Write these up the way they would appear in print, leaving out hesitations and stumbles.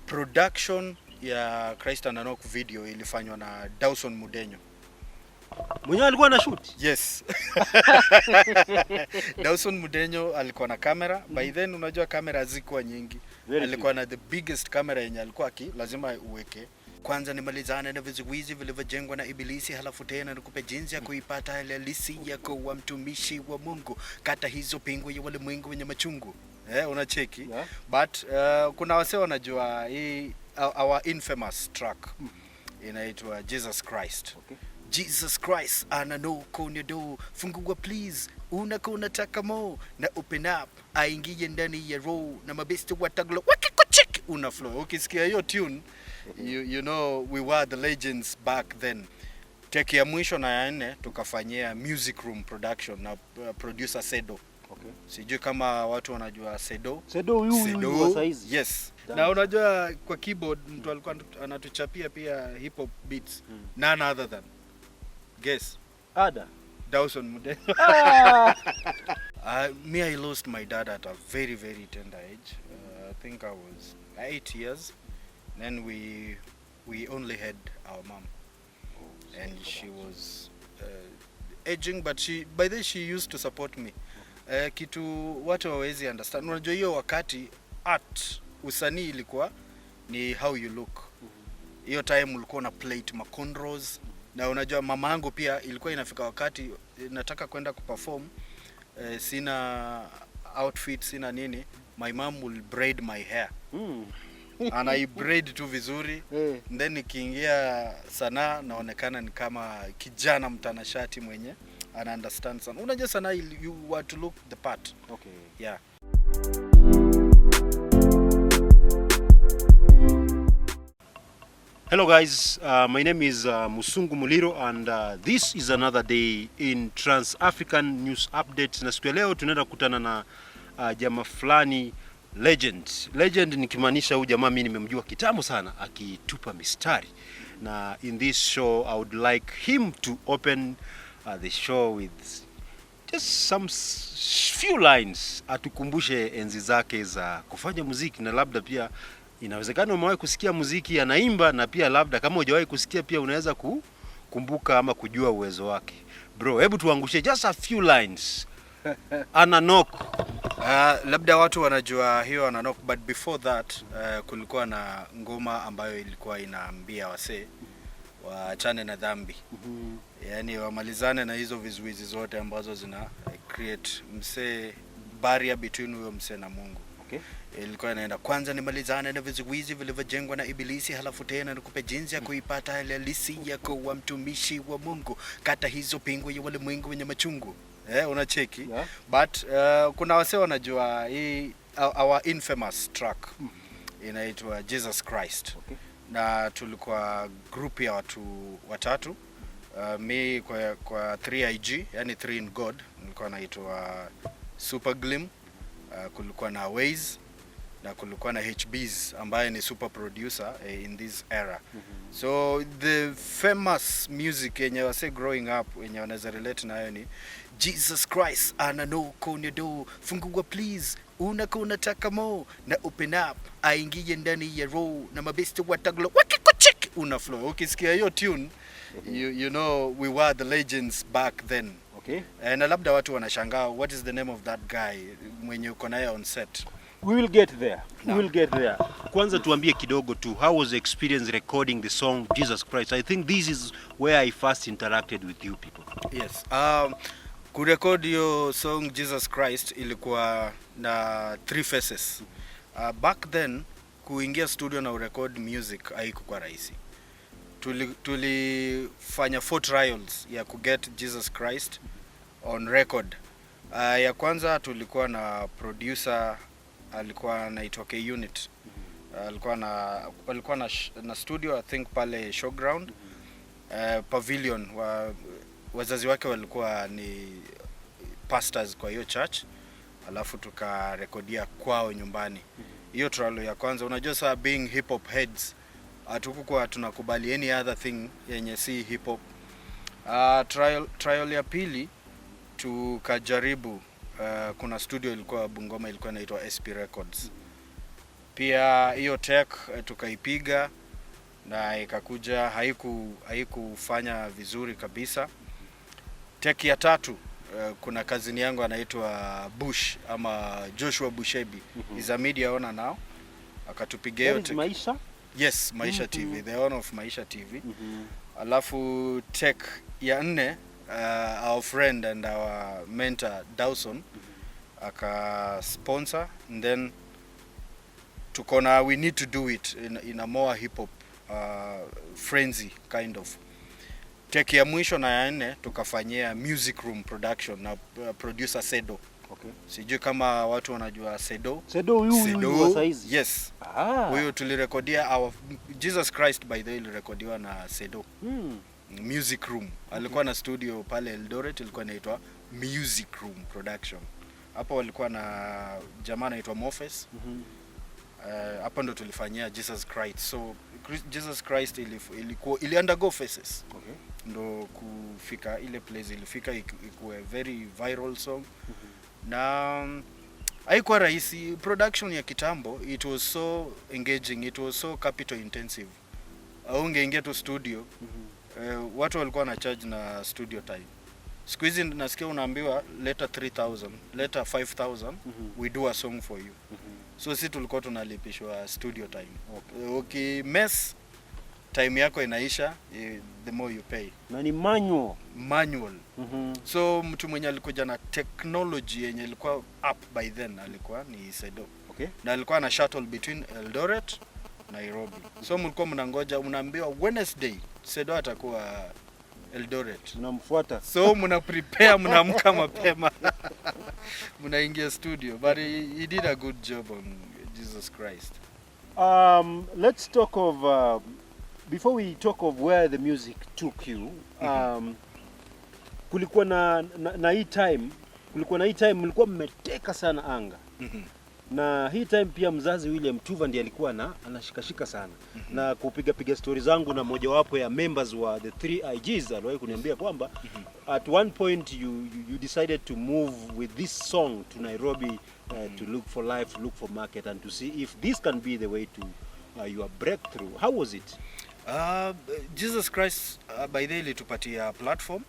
Production ya Christ and Enoch video ilifanywa na Dawson Mudenyo. Mwenyewe alikuwa na shoot? Yes. Dawson Mudenyo alikuwa na kamera. By then unajua kamera zilikuwa nyingi. Alikuwa na the biggest camera yenye alikuwa lazima uweke. Kwanza nimalizane na vizuizi vilivyojengwa na Ibilisi, halafu tena nikupe jinsi ya kuipata halisi yako wa mtumishi wa Mungu. Kata hizo pingu ya walimwengu wenye machungu. Unacheki. Yeah. But kuna wase wanajua hii our infamous track inaitwa Jesus Christ. Okay. Jesus Christ ananoko on your door, fungua please, unataka mo na open up, aingie ndani ya row na mabesti wataglo wakikucheki una flow. Ukisikia hiyo tune you know we were the legends back then. Take ya mwisho na ya nne tukafanyia music room production na producer Sedo. Okay. Sijui kama watu wanajua Sedo. Sedo huyu wa saizi. Yes. Na unajua kwa keyboard mtu alikuwa anatuchapia pia hip hop beats. None other than guess. Dawson Mudenyo. Me, I lost my dad at a very, very tender age. I think I was 8 years. Then we only had our mom, and she was aging, but by then she used to support me. Kitu watu hawezi understand. Unajua hiyo wakati art usanii ilikuwa ni how you look. Hiyo time ulikuwa na plate macondros. Na unajua mama yangu pia ilikuwa inafika wakati nataka kwenda kuperform, sina outfit, sina nini, my mom will braid my hair. And I braid tu vizuri. Then nikiingia sanaa naonekana ni kama kijana mtanashati mwenye ana understand sana. Unajua sanaa you want to look the part. Okay. Yeah. Hello guys, my name is Musungu Muliro and this is another day in Trans-African News Updates. Na siku ya leo tunaenda kukutana na jamaa fulani legend. Legend nikimaanisha huyu jamaa mimi nimemjua kitambo sana akitupa mistari. Na in this show I would like him to open the show with just some few lines, atukumbushe enzi zake za kufanya muziki, na labda pia inawezekana umewahi kusikia muziki anaimba, na pia labda kama hujawahi kusikia pia unaweza kukumbuka ama kujua uwezo wake. Bro, hebu tuangushe just a few lines. Ananok. Labda watu wanajua hiyo Ananok, but before that kulikuwa na ngoma ambayo ilikuwa inaambia wasee waachane na dhambi. Yaani wamalizane na hizo vizuizi zote ambazo zina create barrier between huyo msee na Mungu. Okay. Ilikuwa inaenda kwanza nimalizane na vizuizi vilivyojengwa na Ibilisi, halafu tena nikupe jinsi ya kuipata halisi yako wa mtumishi wa Mungu. Kata hizo pingu ya walimwengu wenye machungu. Unacheki. Yeah. But kuna wase wanajua hii our infamous track inaitwa Jesus Christ. Okay. Na tulikuwa group ya watu watatu. Me kwa 3IG, yani 3 in God, nilikuwa naitwa Super Glim. Kulikuwa na Waze na kulikuwa na HBs ambaye ni super producer in this era. So the famous music yenye wase growing up yenye wanaweza relate nayo ni Jesus Christ ananoko on your door, fungua please, unataka mo na open up, aingie ndani ya row na mabesti wataglo wakikucheki una flow. Ukisikia hiyo tune you know we were the legends back then. Okay. Na labda watu wanashangaa what is the name of that guy mwenye uko naye on set. We will get there. No. We will get there. Kwanza tuambie kidogo tu, how was the experience recording the song Jesus Christ? I think this is where I first interacted with you people. Yes. Kurecord your song Jesus Christ ilikuwa na 3 phases. Back then kuingia studio na record music haikuwa rahisi. Tulifanya 4 trials ya kuget Jesus Christ on record. Ya kwanza tulikuwa na producer alikuwa anaitwa K Unit. Alikuwa na studio I think pale Showground. Pavilion wazazi wake walikuwa ni pastors kwa hiyo church. Alafu tukarekodia kwao nyumbani. Hiyo trial ya kwanza, unajua saa being hip hop heads hatukuwa tunakubali any other thing yenye si hip hop. Trial ya pili tukajaribu kuna studio ilikuwa Bungoma ilikuwa inaitwa SP Records. Pia hiyo tech tukaipiga na ikakuja haikufanya vizuri kabisa. Tech ya tatu kuna kazini yangu anaitwa Bush ama Joshua Bushebi. Is a media owner now. Akatupigia hiyo Maisha? Yes, Maisha TV, the owner of Maisha TV. Alafu tech ya 4 our friend and our mentor Dawson aka sponsor, and then tukona we need to do it in a more hip hop frenzy kind of. Tech ya mwisho na ya 4 tukafanyia music room production na producer Sedo. Okay. Sijui kama watu wanajua Sedo. Sedo huyu wa saizi. Yes. Huyu tulirekodia our Jesus Christ by the way ilirekodiwa na Sedo. Music room. Alikuwa na studio pale Eldoret, ilikuwa inaitwa Music Room Production. Hapo walikuwa na jamaa anaitwa Mofes. Hapo ndo tulifanyia Jesus Christ. So Jesus Christ ili undergo phases. Okay. Ndo kufika ile place ilifika ikuwe very viral song. Na haikuwa rahisi. Production ya kitambo, it was so engaging, it was so capital intensive. Ungeingia tu studio, watu walikuwa na charge na studio time. Siku hizi nasikia unaambiwa leta 3000, leta 5000, we do a song for you. So sisi tulikuwa tunalipishwa studio time. Okay, mess time yako inaisha, the more you pay. Na ni manual. So mtu mwenye alikuja na technology yenye ilikuwa up by then alikuwa ni Sedo. Okay. Na alikuwa na shuttle between Eldoret Nairobi. So mlikuwa mnangoja, unaambiwa Wednesday Sedo atakuwa Eldoret. Mnamfuata. So mna prepare, mnaamka mapema. Mnaingia studio, but he did a good job on Jesus Christ. Let's talk of before we talk of where the music took you. Kulikuwa na hii time mlikuwa mmeteka sana anga. Na hii time pia mzazi William Tuva ndiye alikuwa anashikashika sana. Na kupiga stories zangu na mojawapo ya members wa the 3 IGs aliwahi kuniambia kwamba at one point you decided to move with this song to Nairobi to look for life, look for market, and to see if this can be the way to your breakthrough. How was it? Jesus Christ by the way ilitupatia platform,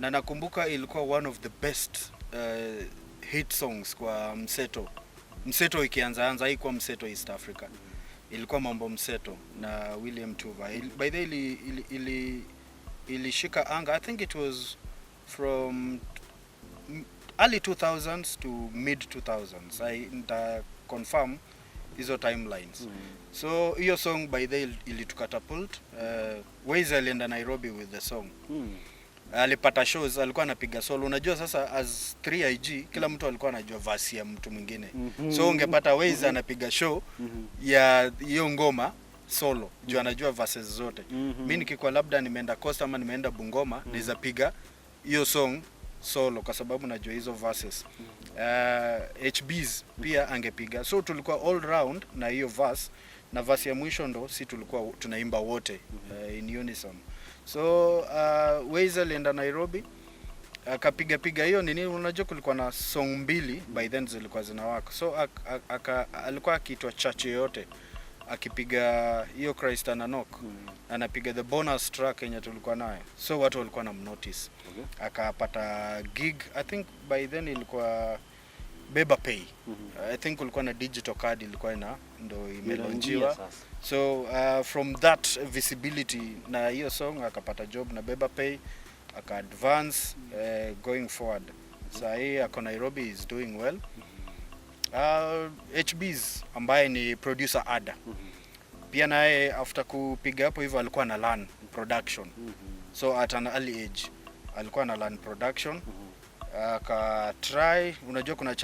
na nakumbuka ilikuwa one of the best hit songs kwa mseto ikianza haikuwa mseto East Africa. Ilikuwa mambo mseto na William Tuva. By the way ilishika anga. I think it was from early 2000s to mid 2000s. I confirm hizo timelines. So hiyo song by the way ilitukatapult. Waze alienda Nairobi with the song. Alipata shows, alikuwa anapiga solo. Unajua sasa as 3IG kila mtu alikuwa anajua verse ya mtu mwingine. So ungepata Waze anapiga show ya hiyo ngoma solo, juu anajua verses zote. Mimi nikikuwa labda nimeenda Coast ama nimeenda Bungoma, naweza piga hiyo song solo kwa sababu najua hizo verses. HBs pia angepiga. So tulikuwa all round na hiyo verse, na verse ya mwisho ndo si tulikuwa tunaimba wote in unison. So Waze alienda Nairobi akapiga hiyo nini. Unajua kulikuwa na song 2 by then zilikuwa zinawaka. So alikuwa akiitwa Church yote akipiga hiyo Christ Ananok. Anapiga the bonus track yenye tulikuwa nayo. So watu walikuwa na notice. Akapata gig. I think by then ilikuwa Beba Pay. I think kulikuwa na digital card ilikuwa ndo imelonjiwa. So from that visibility na hiyo song akapata job na Beba Pay, aka advance going forward. Sasa hii ako Nairobi is doing well. HBs ambaye ni producer Ada. Pia naye after kupiga hapo hivyo alikuwa na learn production. So at an early age alikuwa na learn production. Aka try, unajua kuna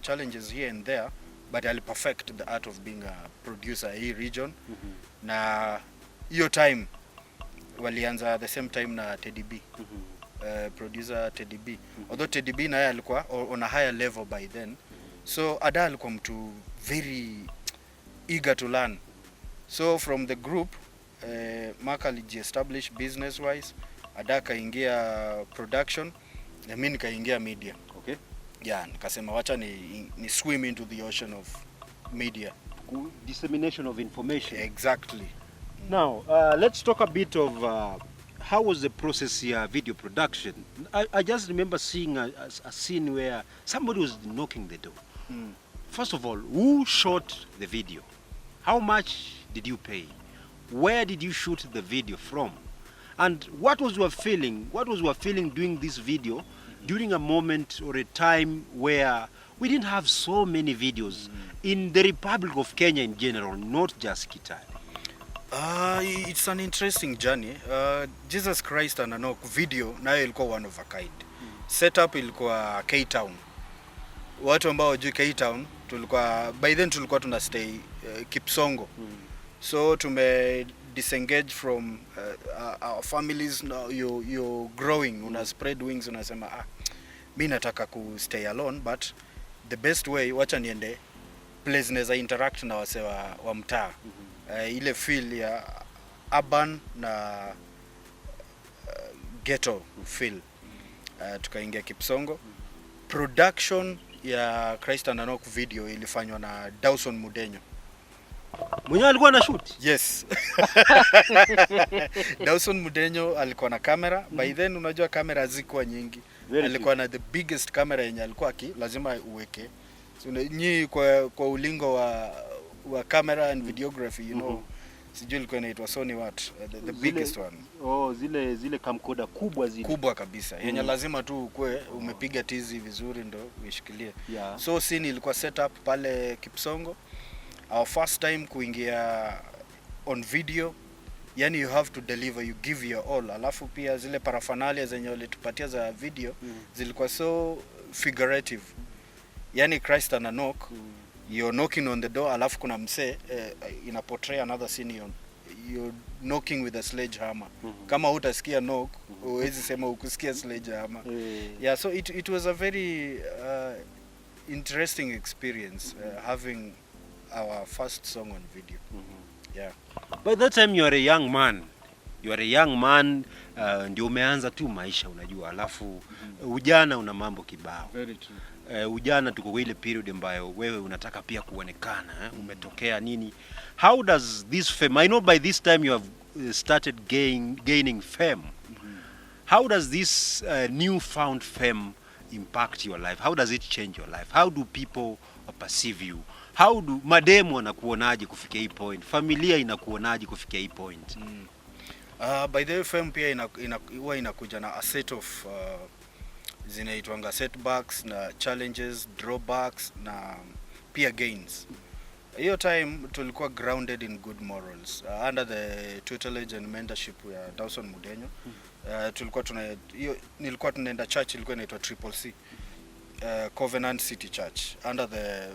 challenges here and there, but ali perfect the art of being a producer hii region. Na hiyo time walianza the same time na Teddy B. Producer Teddy B. Although Teddy B naye alikuwa on a higher level by then. So Ada alikuwa mtu very eager to learn. So from the group Mark alijiestablish business wise, Ada kaingia production na mimi nikaingia media. Okay. Yeah, nikasema wacha ni swim into the ocean of media. dissemination of information. Exactly. Now, let's talk a bit of how was the process here, video production. I just remember seeing a scene where somebody was knocking the door. First of all, who shot the video? How much did you pay? Where did you shoot the video from? And what was your feeling? What was your feeling doing this video during a moment or a time where we didn't have so many videos in the Republic of Kenya in general, not just Kitale? It's an interesting journey. Jesus Christ and Enoch video nayo ilikuwa one of a kind. Setup ilikuwa K-Town. Watu ambao wajui K-Town, by then tulikuwa tuna stay Kipsongo. So tume disengage from our families. Now you're growing, una spread wings, unasema mimi nataka ku stay alone, but the best way wacha niende place neza interact na wase wa mtaa. Ile feel ya urban na ghetto feel. Tukaingia Kipsongo. Production ya Christ and Enoch video ilifanywa na Dawson Mudenyo. Mwenyewe alikuwa na shoot? Yes. Dawson Mudenyo alikuwa na kamera. By then unajua kamera zilikuwa nyingi. Alikuwa na the biggest camera yenye alikuwa lazima uweke. So nyi kwa ulingo wa camera and videography, you know, sijui ilikuwa inaitwa Sony what, the biggest one. Zile camcorder kubwa zile. Kubwa kabisa. Yenye lazima tu ukue umepiga tizi vizuri ndo uishikilie. Yeah. So scene ilikuwa set up pale Kipsongo. Our first time kuingia on video, yani you have to deliver, you give your all. Alafu pia zile paraphernalia zenye walitupatia za video zilikuwa so figurative. Yani Christ and Enoch, you're knocking on the door, alafu kuna mse ina portray another scene, you're knocking with a sledgehammer. Kama utasikia knock, huwezi sema ukusikia sledgehammer. Yeah, so it was a very interesting experience having our first song on video. Yeah. By that time you are a young man. Ndio umeanza tu maisha unajua. Alafu ujana una mambo kibao. Very true. Ujana tuko kwa ile period ambayo wewe unataka pia kuonekana, umetokea nini. How does this fame, I know by this time you have started gaining fame. How does this newfound fame impact your life? How does it change your life? How do people perceive you? How do mademu wanakuonaje kufikia hii point? Familia inakuonaje kufikia hii point? By the way, fame pia huwa inakuja na a set of zinaitwanga setbacks na challenges, drawbacks na pia gains. Hiyo time tulikuwa grounded in good morals under the tutelage and mentorship ya Dawson Mudenyo. Nilikuwa tunaenda church ilikuwa inaitwa Triple C, Covenant City Church, under the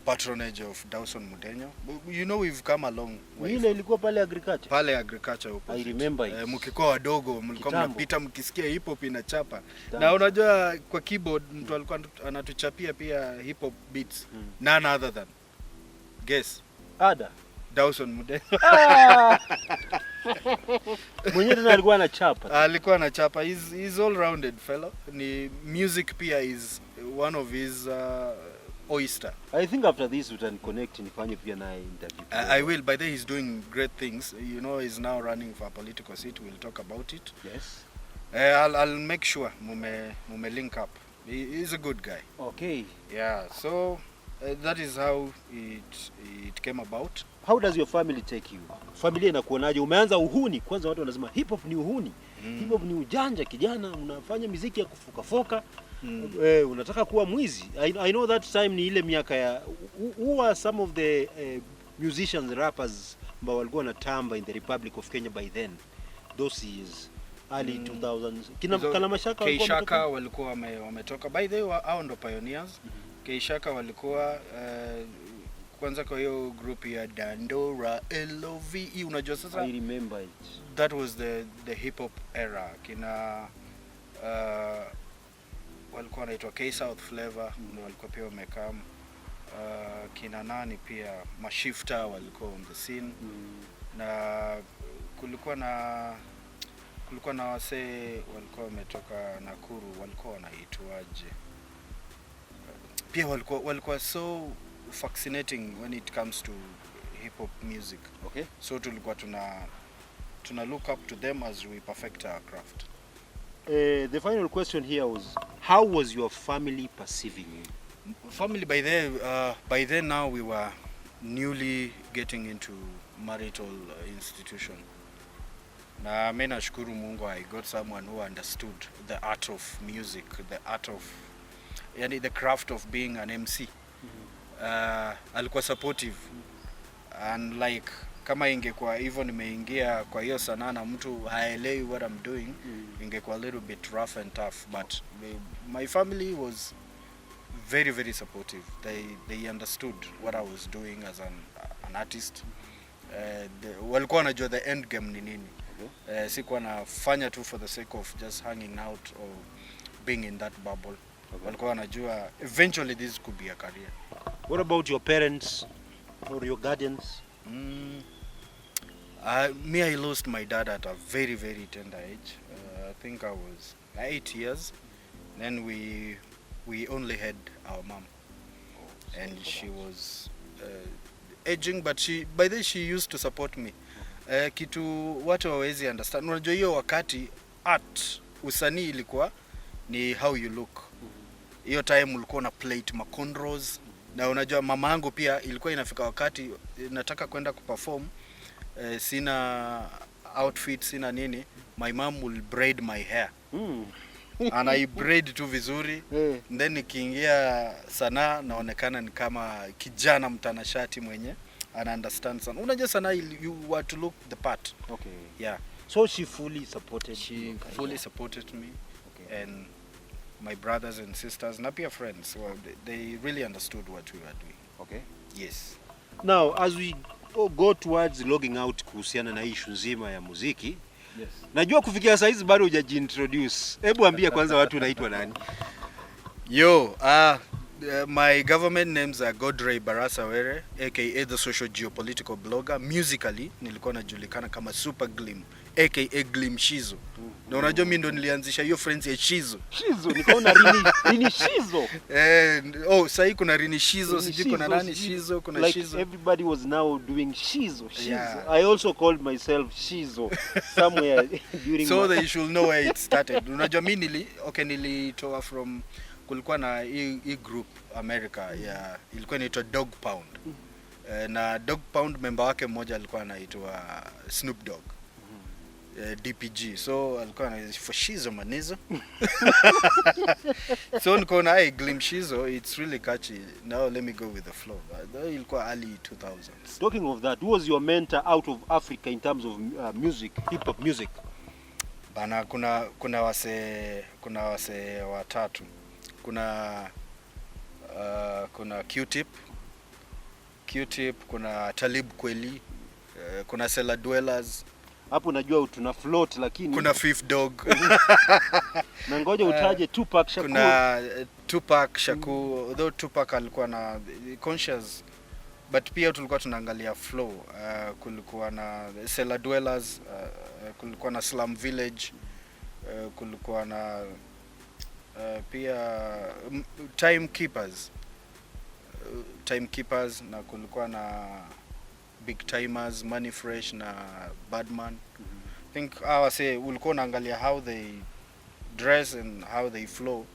patronage of Dawson Mudenyo. You know, we've come a long way. Ile ilikuwa pale agriculture? Pale agriculture huko. I remember it. Mkikuwa wadogo mlikuwa mnapita mkisikia hip hop inachapa. Na unajua kwa keyboard mtu alikuwa anatuchapia pia hip hop beats. None other than, guess, Dawson Mudenyo. Mwenyewe tena alikuwa anachapa. Alikuwa anachapa. He's all rounded fellow. Ni music pia is one of his oyster. I think after this we can connect nifanye pia na interview. I will. By the way, he's doing great things. You know, he's now running for a political seat. We'll talk about it. Yes. I'll make sure mume link up. He's a good guy. Okay. Yeah. So that is how it came about. How does your family take you? Familia inakuonaje? Umeanza uhuni, kwanza watu wanasema hip hop ni uhuni. Hip hop ni ujanja, kijana unafanya muziki ya kufuka. Unataka kuwa mwizi. I know that time ni ile miaka ya who are some of the musicians, rappers ambao walikuwa wanatamba in the Republic of Kenya by then, those years, early 2000s. Kana Mashaka walikuwa wametoka. By the way, hao ndo pioneers. Keishaka walikuwa kwanza kwa hiyo group ya Dandora LOVE, unajua sasa. I remember it. That was the hip hop era. Kina walikuwa wanaitwa K South Flavor, walikuwa pia wamekam. Kina nani pia Mashifta walikuwa on the scene. Na kulikuwa na wasee walikuwa wametoka Nakuru, walikuwa wanaitwaje. Pia walikuwa so fascinating when it comes to hip hop music. Okay. So tulikuwa tuna look up to them as we perfect our craft. The final question here was, how was your family perceiving you? Family by then now we were newly getting into marital institution. Na mimi nashukuru Mungu, I got someone who understood the art of music, the art of yani the craft of being an MC. Alikuwa supportive. And like kama ingekuwa hivyo nimeingia kwa hiyo sanaa na mtu haelewi what I'm doing, ingekuwa a little bit rough and tough, but my family was very very supportive. They understood what I was doing as an artist. Walikuwa wanajua the end game ni nini. Sikuwa nafanya tu for the sake of just hanging out or being in that bubble. Walikuwa wanajua eventually this could be a career. What about your parents or your guardians? Me, I lost my dad at a very very tender age. I think I was 8 years. Then we only had our mom, and she was aging, but by then she used to support me. Kitu watu hawezi understand, unajua hiyo wakati art usanii ilikuwa ni how you look. Hiyo time ulikuwa na plate maconros, na unajua mama yangu pia ilikuwa inafika wakati nataka kwenda kuperform, sina outfit, sina nini, my mom will braid my hair. And I braid tu vizuri. Then nikiingia sanaa naonekana ni kama kijana mtanashati mwenye and understand sana. Unajua sanaa you want to look the part. Okay. Yeah. So she fully supported fully supported me. Okay. And my brothers and sisters na pia friends, well, they really understood what we were doing. Okay. Yes. Now as we go towards logging out kuhusiana na issue nzima ya muziki. Yes. Najua kufikia saa hizi bado hujajiintroduce. Hebu ambia kwanza watu unaitwa nani? Yo, my government names are Godray Barasa-Were, aka the social geopolitical blogger. Musically nilikuwa najulikana kama Super Glim, aka Glim Shizo. Na unajua mimi ndo nilianzisha hiyo friends ya Shizo. Shizo, nikaona Rini Shizo. Sasa kuna Rini Shizo, sijui kuna nani Shizo, kuna like Shizo. Everybody was now doing Shizo. Yeah. I also called myself Shizo somewhere during so they should know where it started. Unajua mimi nilitoa from, kulikuwa na hii group America ya ilikuwa inaitwa Dog Pound. Na Dog Pound member wake mmoja alikuwa anaitwa Snoop Dogg. DPG, so alikuwa na for Shizo manizo. So nikaona Glim Shizo, it's really catchy. Now let me go with the flow. Ilikuwa early 2000s. Talking of that, who was your mentor out of Africa in terms of music, hip hop music? Bana, kuna wase watatu. Kuna Q-Tip, kuna Talib Kweli, kuna Sela Dwellers. Hapo najua tuna float lakini kuna Fifth Dog. Na ngoja utaje Tupac Shakur. Kuna Tupac Shakur, though Tupac alikuwa na conscious, but pia tulikuwa tunaangalia flow. Kulikuwa na Sela Dwellers, kulikuwa na Slum Village, kulikuwa na pia Timekeepers, na kulikuwa na Big Timers, Money Fresh na Badman. I think ulikuwa unaangalia how they dress and how they flow,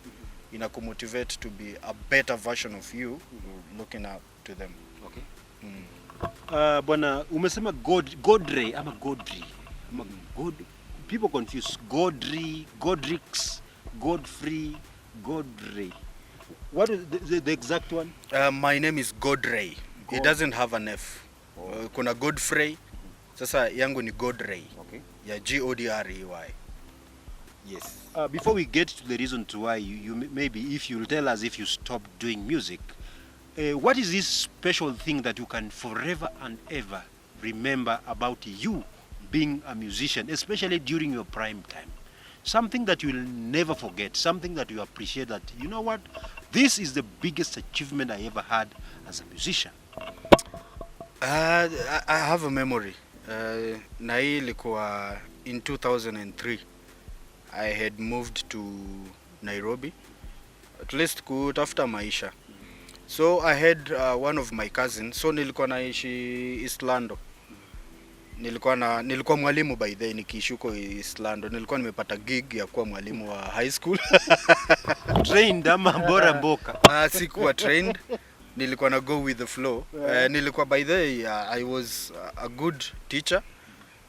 inakumotivate to be a better version of you, looking up to them. Okay. Bwana umesema Godray ama Godry ama people confuse Godry, Godrix, Godfrey, Godray. What is the exact one? My name is Godray. It doesn't have an F. Kuna Godfrey. Sasa yangu ni Godray. Okay. Ya Godrey. Yes. Before we get to the reason to why you maybe if you'll tell us if you stopped doing music, what is this special thing that you can forever and ever remember about you being a musician, especially during your prime time? Something that you will never forget, something that you appreciate, that you know what, this is the biggest achievement I ever had as a musician. I have a memory. Na hii ilikuwa in 2003. I had moved to Nairobi, at least kutafuta maisha. So I had one of my cousins, so nilikuwa naishi East Lando. Nilikuwa mwalimu by the way nikiishi huko East Lando. Nilikuwa nimepata gig ya kuwa mwalimu wa high school. Trained ama bora mboka? Sikuwa trained. Nilikuwa na go with the flow. Nilikuwa by the way I was a good teacher.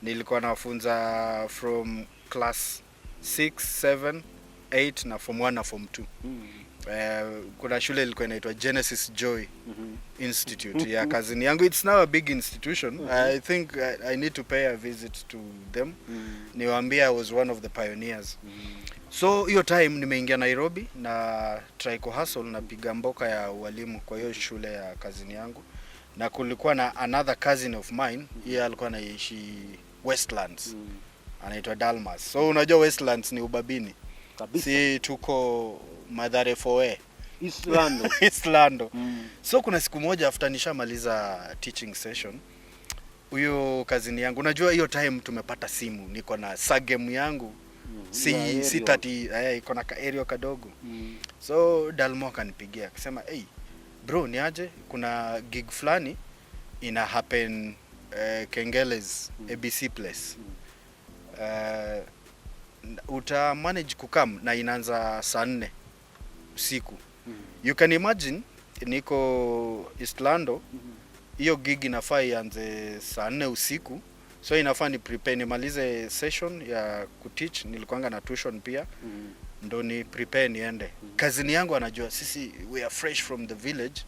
Nilikuwa nafunza from class 6, 7, 8 na form 1 na form 2. Kuna shule ilikuwa inaitwa Genesis Joy Institute ya cousin yangu. It's now a big institution. I think I need to pay a visit to them. Niwaambia I was one of the pioneers. So hiyo time nimeingia Nairobi na try ku hustle na piga mboka ya walimu kwa hiyo shule ya cousin yangu. Na kulikuwa na another cousin of mine, yeye alikuwa anaishi Westlands. Anaitwa Dalmas. So unajua Westlands ni ubabini. Kabisa. Si tuko Mathare 4A. East Lando. East Lando. So kuna siku moja after nishamaliza teaching session, huyo kazini yangu, unajua hiyo time tumepata simu, niko na sagem yangu si 30 iko na aerial kadogo. So Dalmo akanipigia akasema, "Hey bro, ni aje? Kuna gig fulani ina happen Kengeles ABC place. Uta manage kukam na inaanza saa 4 usiku." You can imagine niko East Lando, hiyo gig inafaa ianze saa 4 usiku. So inafaa ni prepare nimalize session ya kuteach, nilikuanga na tuition pia. Ndo ni prepare niende. Kazini yangu anajua sisi we are fresh from the village.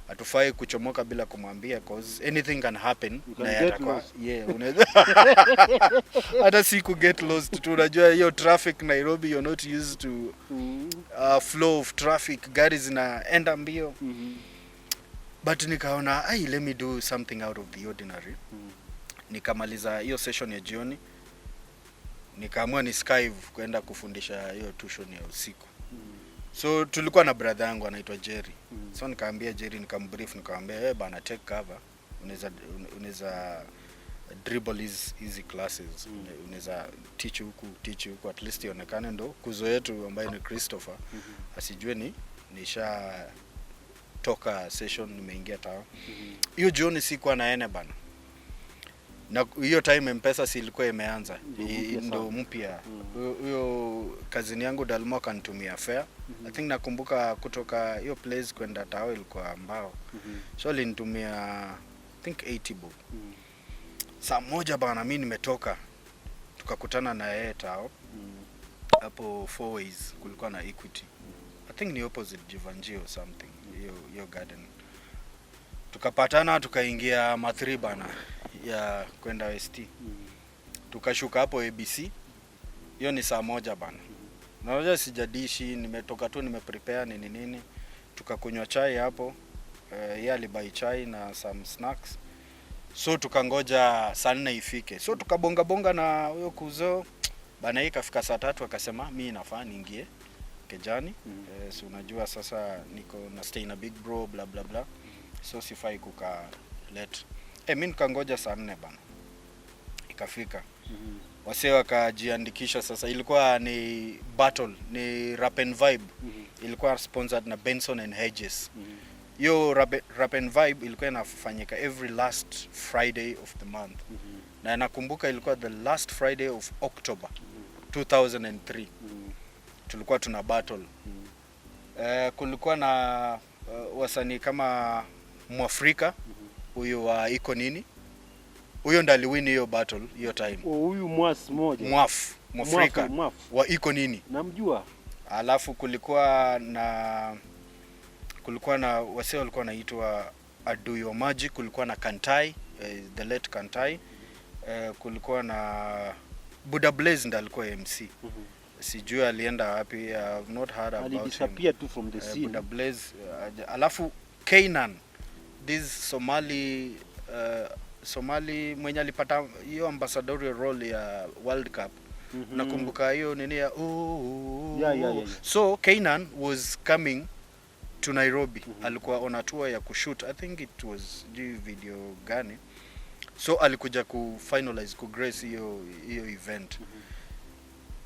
Hatufai kuchomoka bila kumwambia cause anything can happen. Na yatakuwa unaweza hata siku get lost tu. Unajua hiyo traffic Nairobi, you're not used to flow of traffic, gari zinaenda mbio. But nikaona let me do something out of the ordinary. Nikamaliza hiyo session ya jioni, nikaamua ni skive kwenda kufundisha hiyo tuition ya usiku. So tulikuwa na brother yangu anaitwa Jerry. So nikaambia Jerry, nikambrief, nikamwambia bana take cover, unaweza dribble hizi classes, unaweza teach huku at least ionekane ndo kuzo yetu ambaye ni Christopher asijue nisha toka session nimeingia tao. Hiyo jioni sikuwa naene bana. Na hiyo time M-Pesa si ilikuwa imeanza, ndo mpya. Huyo kazini yangu Dalmo akanitumia fare. I think nakumbuka kutoka hiyo place kwenda tao ilikuwa Mbao. So alinitumia I think 80 bob. Saa moja bana mimi nimetoka, tukakutana na yeye tao. Hapo 4 ways kulikuwa na Equity. I think ni opposite Jivanji or something, hiyo garden. Tukapatana tukaingia Mathri bana ya kwenda West. Tukashuka hapo ABC. Hiyo ni saa moja bana. Naona sijadishi, nimetoka tu nimeprepare nini. Tukakunywa chai hapo. Yeye alibai chai na some snacks. So tukangoja saa 4 ifike. So tukabonga na huyo kuzo bana, ikafika saa 3 akasema mimi nafaa niingie Kejani. So unajua sasa niko na stay na big bro bla bla bla. So sifai kuka late. Mimi nikangoja saa 4 bana. Ikafika. Wasee wakajiandikisha sasa. Ilikuwa ni battle, ni Rap and Vibe. Ilikuwa sponsored na Benson and Hedges. Yo Rap and Vibe ilikuwa inafanyika every last Friday of the month. Na nakumbuka ilikuwa the last Friday of October 2003. Tulikuwa tuna battle. Kulikuwa na wasanii kama Mwafrika, huyo wa iko nini? Huyo ndo aliwin hiyo battle hiyo time. Huyu mmoja. Mwafrika wa iko nini? Namjua. Alafu kulikuwa na wasee walikuwa wanaitwa Aduyo Magic, kulikuwa na Kantai, the late Kantai. Kulikuwa na Buddha Blaze ndo alikuwa MC. Sijui alienda wapi, I've not heard about him. Disappeared too from the scene. Buddha Blaze. Alafu Kainan, this Somali mwenye alipata hiyo ambassadorial role ya World Cup. Nakumbuka hiyo nini ya Yeah. So Kainan was coming to Nairobi. Alikuwa on a tour ya kushoot. I think it was video gani. So alikuja kufinalize kugrace hiyo event.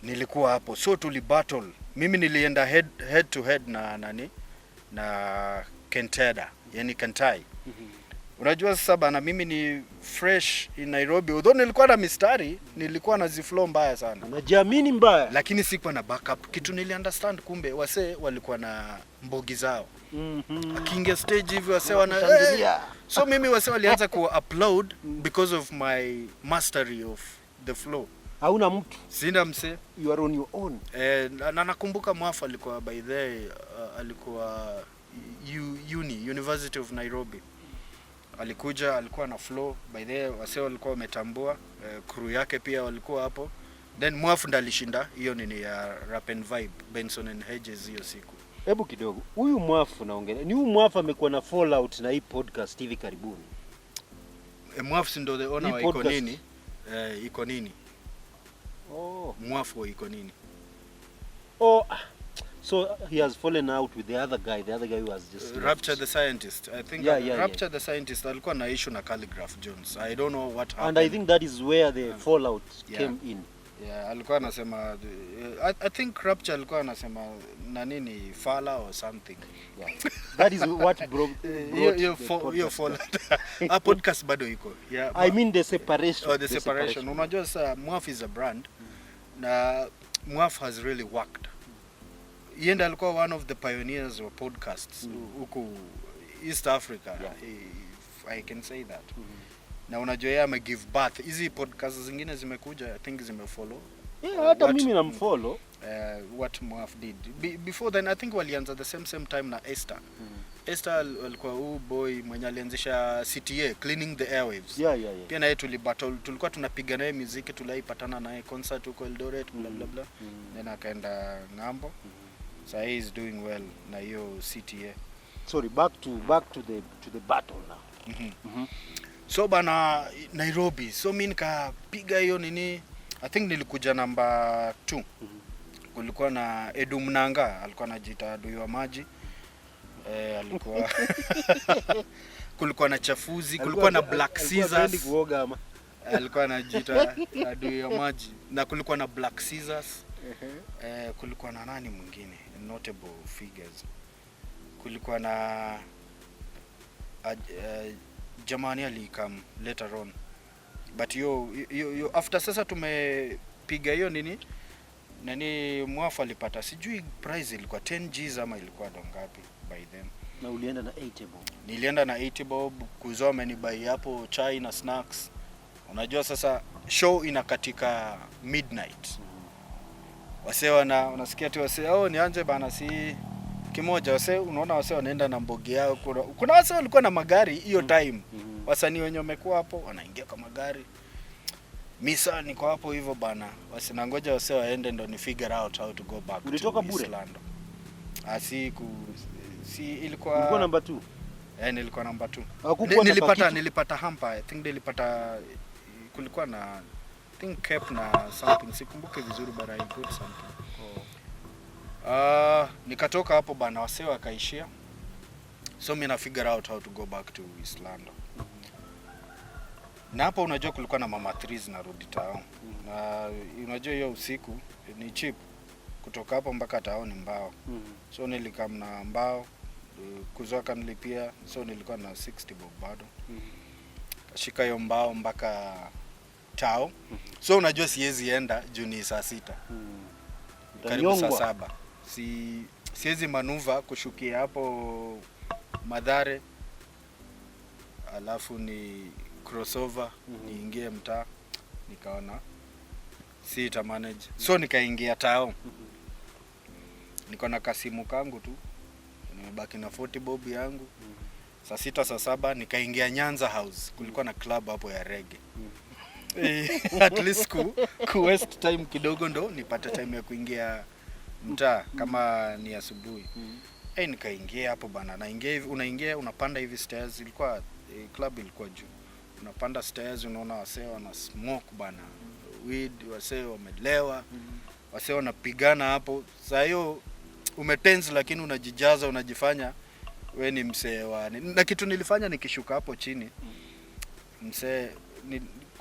Nilikuwa hapo. So tuli battle. Mimi nilienda head to head na Kenteda, yani Kentai. Unajua sasa bana, mimi ni fresh in Nairobi. Although nilikuwa na mistari, nilikuwa na ziflow mbaya sana. Unajiamini mbaya. Lakini sikuwa na backup. Kitu nili understand kumbe wase walikuwa na mbogi zao. Akiingia stage hivi wase wana so mimi wase walianza ku upload because of my mastery of the flow. Hauna mtu. Sina mse. You are on your own. Na nakumbuka Mwafu alikuwa by the alikuwa University of Nairobi. Alikuja, alikuwa na flow by the wase walikuwa wametambua, crew yake pia walikuwa hapo. Then Mwafu ndo alishinda hiyo nini ya Rap and Vibe Benson and Hedges hiyo siku. Hebu kidogo. Huyu Mwafu naongelea. Ni huyu Mwafu amekuwa na fallout na hii podcast hivi karibuni. Mwafu ndo the owner wa iko nini? Iko nini? Oh, Mwafu iko nini? Oh, so he has fallen out with the other guy who was just Rapture the Scientist. I think Rapture the Scientist alikuwa na issue na Calligraph Jones. I don't know what happened. And I think that is where the fallout came in. Yeah, alikuwa anasema I think Rapture alikuwa anasema na nini Fala or something. Yeah. That is what broke your fallout. A podcast bado iko. Yeah. I mean the separation. Oh, the separation. Unajua sasa Mwafu is a brand na Mwafu has really worked. Yenda alikuwa one of the pioneers of podcasts huku East Africa, if I can say that. Na unajua yeye ame give birth. Hizi podcasts zingine zimekuja, I think zimefollow. Yeah, hata mimi namfollow. What Mwafu did. Before then I think walianza the same time na Esther. Esther alikuwa boy mwenye alianzisha CTA, Cleaning the Airwaves. Yeah. Pia naye tulikuwa tunapiga naye muziki, tuliipatana naye concert huko Eldoret, bla bla bla. Then akaenda ng'ambo. So he is doing well na hiyo CTA. Sorry, back to the battle now. So bana Nairobi. So mimi nikapiga hiyo nini. I think nilikuja number 2. Kulikuwa na Edu Mnanga, alikuwa anajiita adui wa maji. Alikuwa kulikuwa na Chafuzi, kulikuwa na Black Scissors. Alikuwa anajiita adui wa maji. Na kulikuwa na Black Scissors. Kulikuwa na nani mwingine notable figures. Kulikuwa na Jamani alikam later on, but yo after sasa tumepiga hiyo nani Mwafu alipata sijui prize ilikuwa 10 G's ama ilikuwa dongapi by then. Na ulienda na 80 bob. Nilienda na 80 bob. Kuzoma ni buy hapo chai na snacks. Unajua sasa show inakatika midnight. Wase unasikia tu wase nianze bana si kimoja. Wase unaona wase wanaenda na mbogi yao. Kuna wase walikuwa na magari hiyo time. Wasanii wenye wamekuwa hapo wanaingia kwa magari. Misa niko hapo hivyo bana. Wase nangoja wase waende ndo ni figure out how to go back. Ulitoka bure? Si ilikuwa number 2. Nilikuwa number 2. Nilipata hamper. I think nilipata kulikuwa na cape na something, sikumbuke vizuri but I put something. Nikatoka hapo bana wase wakaishia. So mimi na figure out how to go back to East London. Na hapo unajua kulikuwa na mama 3 na rudi town. Na unajua hiyo usiku ni cheap kutoka hapo mpaka town ni mbao. So nilikam na mbao kuzoka nilipia, so nilikuwa na 60 bob bado. Kashika hiyo mbao mpaka tao. So unajua siwezi enda juu ni saa 6. Karibu saa 7. Siwezi manuva kushukia hapo Mathare. Alafu ni crossover niingie mtaa. Nikaona sita manage. So nikaingia tao. Niko na kasimu kangu tu. Nimebaki na 40 bob yangu. Saa 6 saa 7 nikaingia Nyanza House. Kulikuwa na club hapo ya reggae. At least ku waste time kidogo ndo nipate time ya kuingia mtaa kama ni asubuhi. Nikaingia hapo bana. Naingia hivi, unaingia unapanda hivi stairs. Ilikuwa club ilikuwa juu. Unapanda stairs unaona wasee wana smoke bana. Weed, wasee wamelewa. Wasee wanapigana hapo. Saa hiyo umetense lakini unajijaza, unajifanya we ni msee wa. Na kitu nilifanya nikishuka hapo chini. Msee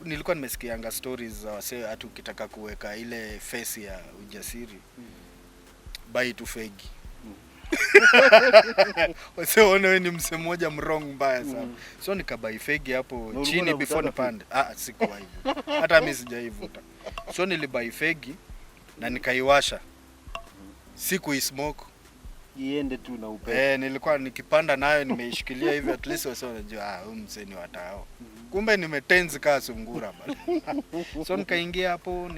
nilikuwa nimesikianga stories za wasee hata ukitaka kuweka ile face ya ujasiri buy to fegi. Wasione wewe ni mse mmoja mrong mbaya sana. So nikabai fegi hapo chini before nipande. Sikuwa hivyo. Hata mimi sijaivuta. So nilibai fegi na nikaiwasha. Smoke iende tu na upepo. Nilikuwa nikipanda nayo nimeishikilia hivi at least wasi wanajua huyu mse ni watao. Kumbe nimetenzi kaa sungura bali. So nikaingia hapo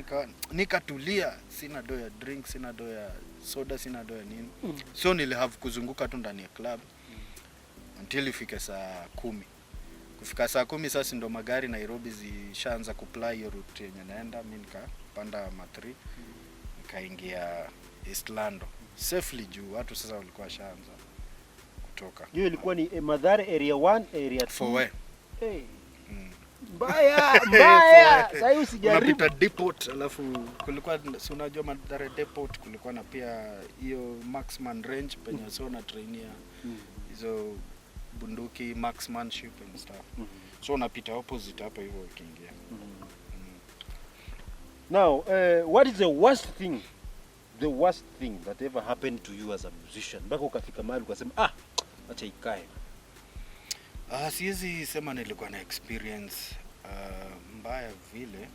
nikatulia, sina do ya drink, sina do ya soda, sina do ya nini. So nilihave kuzunguka tu ndani ya club until ifike saa 10. Kufika saa 10 sasa ndo magari Nairobi zishaanza kuplay hiyo route yenye naenda. Mimi nikapanda matri nikaingia East Lando safely juu watu sasa walikuwa shaanza kutoka. Hiyo ilikuwa ni Mathare area 1, area 2. For where? Hey. Mbaya. Sasa usijaribu. Unapita depot alafu kulikuwa si unajua Mathare depot kulikuwa na pia hiyo Marksman range penye sio na trainia hizo bunduki marksmanship and stuff. So unapita opposite hapo hivyo ukiingia. Now, what is the worst thing that ever happened to you as a musician? Mpaka ukafika mahali ukasema acha ikae. Siwezi sema nilikuwa na experience mbaya vile,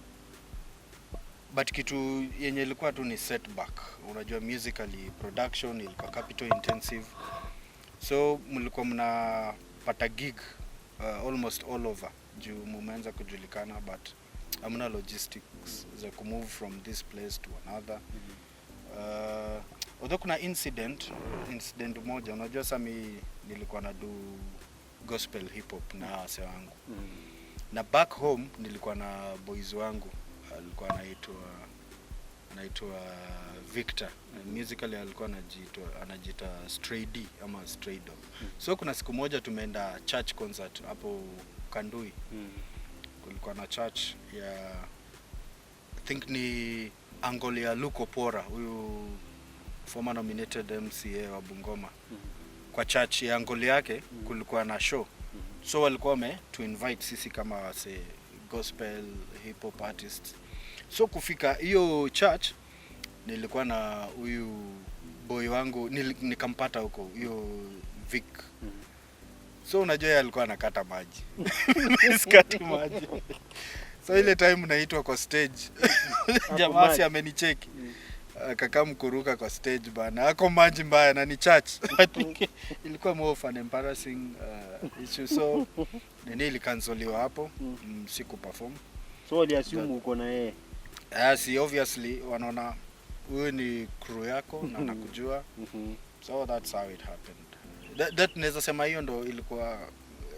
but kitu yenye ilikuwa tu ni setback. Unajua musically production ilikuwa capital intensive, so mlikuwa mnapata gig almost all over juu mumeanza kujulikana, but hamna logistics za kumove from this place to another. Although kuna incident moja, unajua sami nilikuwa na do gospel hip hop na wase wangu. Na back home nilikuwa na boys wangu, alikuwa anaitwa Victor. Musically alikuwa anajiita Stray D ama Stray Dog. So kuna siku moja tumeenda church concert hapo Kandui. Kulikuwa na church ya I think ni Angolia Luko Pora, huyu former nominated MCA wa Bungoma. Kwa church ya Angoli yake kulikuwa na show. So walikuwa to invite sisi kama wase gospel hip hop artists. So kufika hiyo church nilikuwa na huyu boy wangu nikampata huko hiyo Vic. So unajua yeye alikuwa anakata maji. Sikati maji. So ile time naitwa kwa stage. Jamaa si amenicheki. Kaka mkuruka kwa stage bana. Hako maji mbaya na ni church. I think ilikuwa more of an embarrassing issue. So nini ilikansoliwa hapo, siku perform. So wali assume uko na yeye. Si obviously wanaona huyu ni crew yako na nakujua. So that's how it happened. That naweza sema hiyo ndo ilikuwa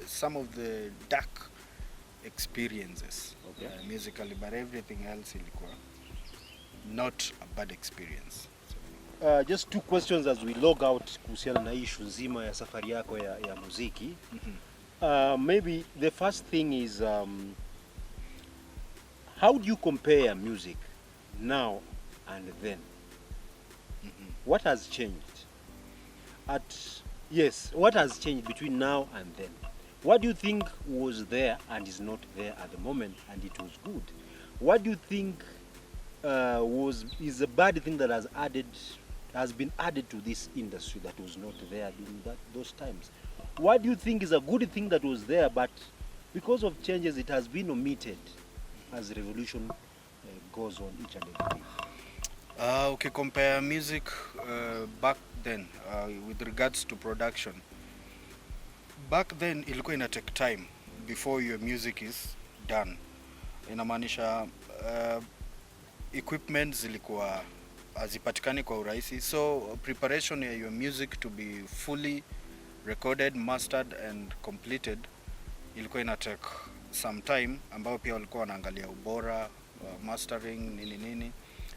some of the dark experiences musically, but everything else ilikuwa not a bad experience. Just 2 questions as we log out kuhusiana na issue nzima ya safari yako ya muziki. Maybe the first thing is how do you compare music now and then? What has changed? What has changed between now and then? What do you think was there and is not there at the moment and it was good? What do you think is a bad thing that has been added to this industry that was not there during those times? What do you think is a good thing that was there but because of changes it has been omitted as revolution goes on each and every day? Okay, compare music back then with regards to production. Back then ilikuwa ina take time before your music is done. Inamaanisha equipment zilikuwa hazipatikani kwa urahisi, so preparation ya your music to be fully recorded, mastered and completed ilikuwa ina take some time, ambao pia walikuwa wanaangalia ubora, mastering nini.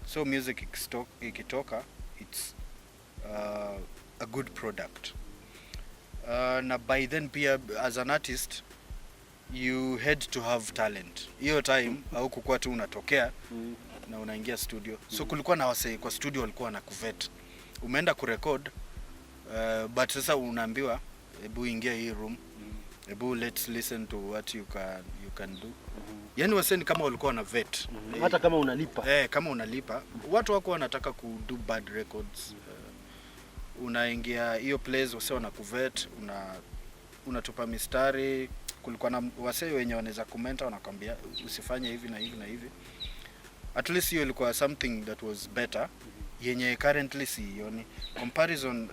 So music ikitoka it's a good product. Na by then pia as an artist you had to have talent. Hiyo time au kukua tu unatokea na unaingia studio. So kulikuwa na wase kwa studio walikuwa na kuvet. Umeenda kurecord but sasa unaambiwa hebu ingia hii room. Hebu let's listen to what you can do. Yaani wase ni kama walikuwa na vet. Hata kama unalipa. Kama unalipa. Watu wako wanataka ku do bad records. unaingia hiyo place, wase wana kuvet, unatupa mistari. Kulikuwa na wase wenye wanaweza kumenta, wanakwambia usifanye hivi na hivi na hivi. At least hiyo ilikuwa something that was better, yenye currently sioni comparison.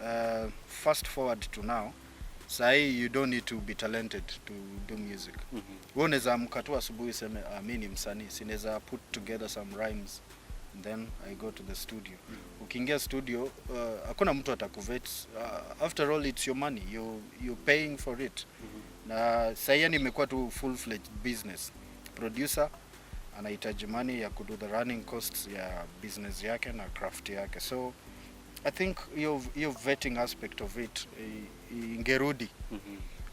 Fast forward to now, sahi you don't need to be talented to do music. Wewe unaweza amka tu asubuhi useme mimi ni msanii, sinaweza put together some rhymes and then I go to the studio. Ukiingia studio hakuna mtu atakuvet. After all it's your money, you're paying for it. Na sahi nimekuwa tu full fledged business. Producer anahitaji money ya kudo the running costs ya business yake na craft yake. So I think hiyo vetting aspect of it ingerudi.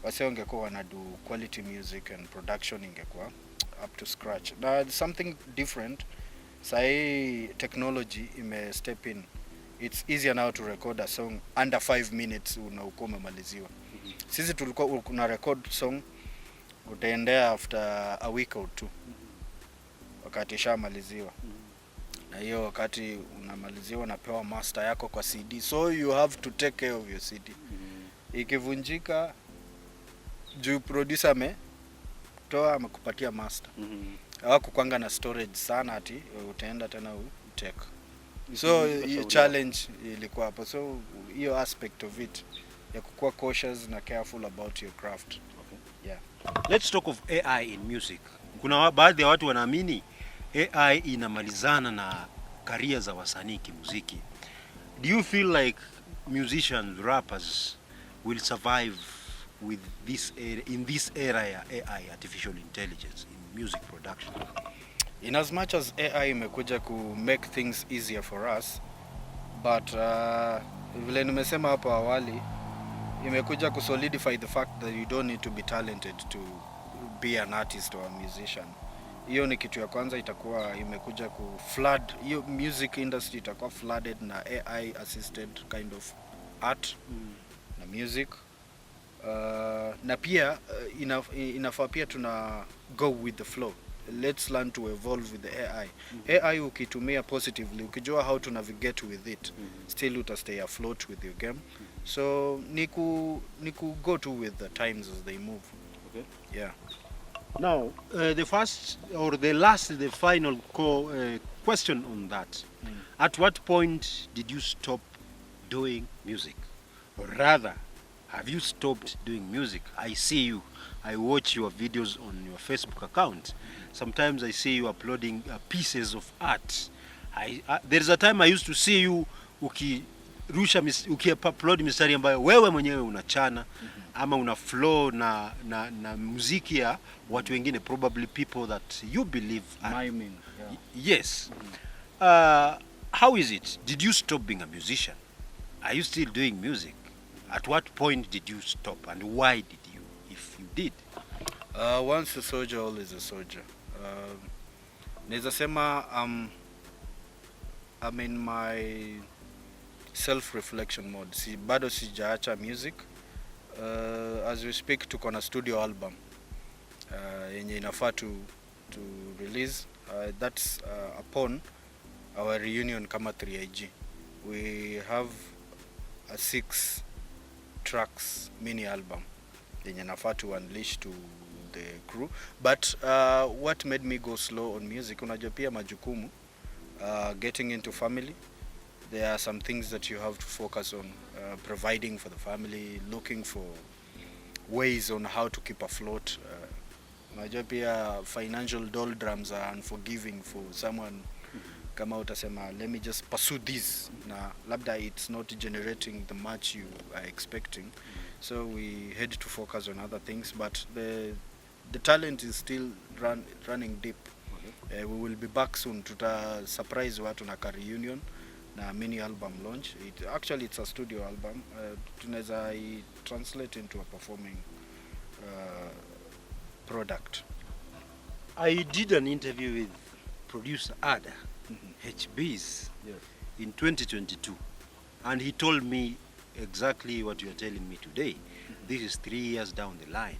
Wase wangekuwa wanadu quality music and production ingekuwa up to scratch. Na something different, sahi technology ime step in. It's easier now to record a song under 5 minutes unakuwa umemaliziwa. Sisi tulikuwa una record song utaendea after a week or two wakati shamaliziwa. Na hiyo wakati unamaliziwa unapewa master yako kwa CD, so you have to take care of your CD. Ikivunjika juu producer amekupatia master. Hawakukwanga na storage sana ati utaenda tena utake. So hiyo challenge ilikuwa hapo. So hiyo aspect of it ya kukuwa cautious na careful about your craft. Yeah. Let's talk of AI in music. Kuna baadhi ya watu wanaamini AI inamalizana na career za wasanii kimuziki. Do you feel like musicians, rappers will survive with this era, in this era ya AI, artificial intelligence, in music production? In as much as AI imekuja ku make things easier for us, but vile nimesema hapo awali, imekuja ku solidify the fact that you don't need to be talented to be an artist or a musician. Hiyo ni kitu ya kwanza. Itakuwa imekuja ku flood hiyo music industry, itakuwa flooded na AI assisted kind of art na music. Na pia inafaa pia tuna go with the flow. Let's learn to evolve with the AI. AI ukitumia positively, ukijua how to navigate with it, still uta stay afloat with your game. So niku go to with the times as they move. Okay. Yeah. Now, the first or the final question on that. At what point did you stop doing music? Or rather, have you stopped doing music? I see you. I watch your videos on your Facebook account. Sometimes I see you uploading pieces of art. There's a time I used to see you uki-upload mistari ambayo wewe mwenyewe unachana ama una flow na muziki ya watu wengine, probably people that you believe are. Yes. How is it? Did you stop being a musician? Are you still doing music? At what point did you stop and why did you, if you did? Once a soldier, always a soldier. Naweza sema I'm in my self-reflection mode. Bado sijaacha music. As we speak, tuko na studio album yenye inafaa to release. That's upon our reunion kama 3IG. We have a 6 tracks mini album yenye nafaa to unleash to the crew. But what made me go slow on music, unajua pia majukumu, getting into family. There are some things that you have to focus on, providing for the family, looking for ways on how to keep afloat. Unajua pia financial doldrums are unforgiving for someone. Kama utasema let me just pursue this, na labda it's not generating the much you are expecting. So we had to focus on other things, but the talent is still running deep. We will be back soon. Tuta surprise watu na reunion na mini album launch. Actually it's a studio album. Tunaweza translate into a performing product. I did an interview with producer Ada HBs in 2022, and he told me exactly what you are telling me today. This is 3 years down the line.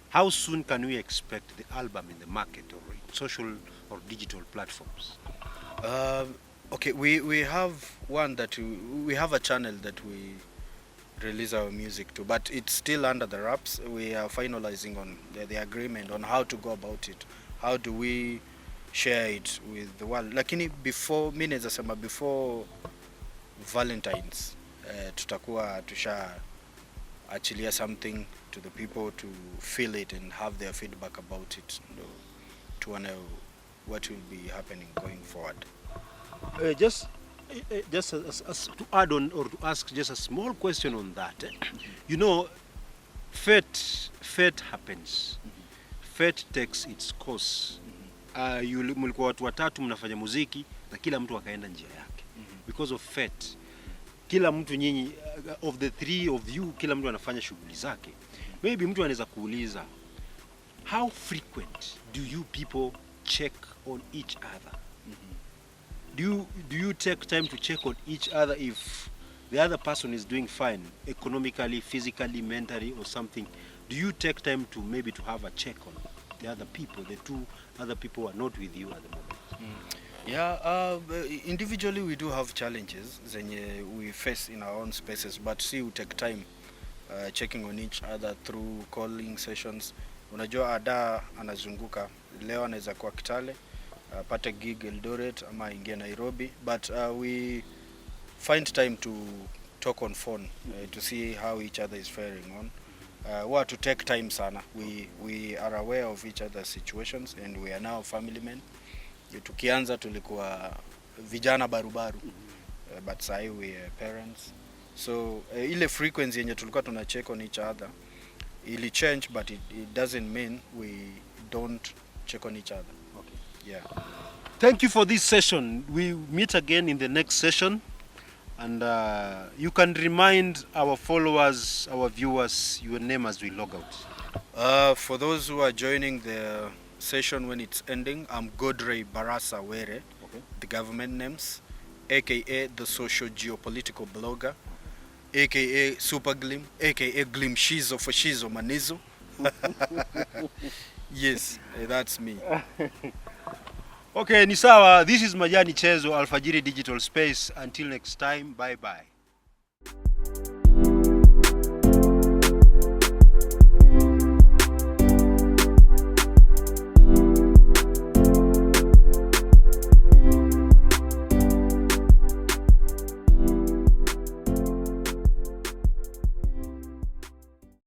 How soon can we expect the album in the market or in social or digital platforms? Okay, we have one that we have a channel that we release our music to, but it's still under the wraps. We are finalizing on the agreement on how to go about it. How do we share it with the world? Lakini before, mimi naweza sema before Valentine's tutakuwa achilia something to the people to feel it and have their feedback about it, to know what will be happening going forward. Just as to add on, or to ask just a small question on that. You know, fate happens. Fate takes its course. Mlikuwa watu watatu mnafanya muziki na kila mtu akaenda njia yake. Because of fate. Kila mtu nyinyi, of the three of you, kila mtu anafanya shughuli zake. Maybe mtu anaweza kuuliza, how frequent do you people check on each other? Do you take time to check on each other if the other person is doing fine economically, physically, mentally, or something? Do you take time to maybe to have a check on the other people, the two other people who are not with you at the moment? Yeah, individually we do have challenges zenye we face in our own spaces, but see, we take time checking on each other through calling sessions. Unajua Ada anazunguka, leo anaweza kuwa Kitale, pata gig Eldoret ama ingia Nairobi, but we find time to talk on phone to see how each other is faring on. What to take time sana. We are aware of each other's situations and we are now family men. Tukianza tulikuwa vijana barubaru, but sai we are parents. So ile frequency yenye tulikuwa tuna check on each other ili change, but it doesn't mean we don't check on each other. Okay. Yeah. Thank you for this session. We meet again in the next session, and you can remind our followers, our viewers, your name as we log out. For those who are joining the session when it's ending, I'm Godrey Barasa Were, okay. The government names, aka the social geopolitical blogger, aka Super Glim, aka Glim Shizo for Shizo Manizo. Yes, that's me. Okay, ni sawa. This is Majani Chezo, Alfajiri Digital Space. Until next time, bye bye.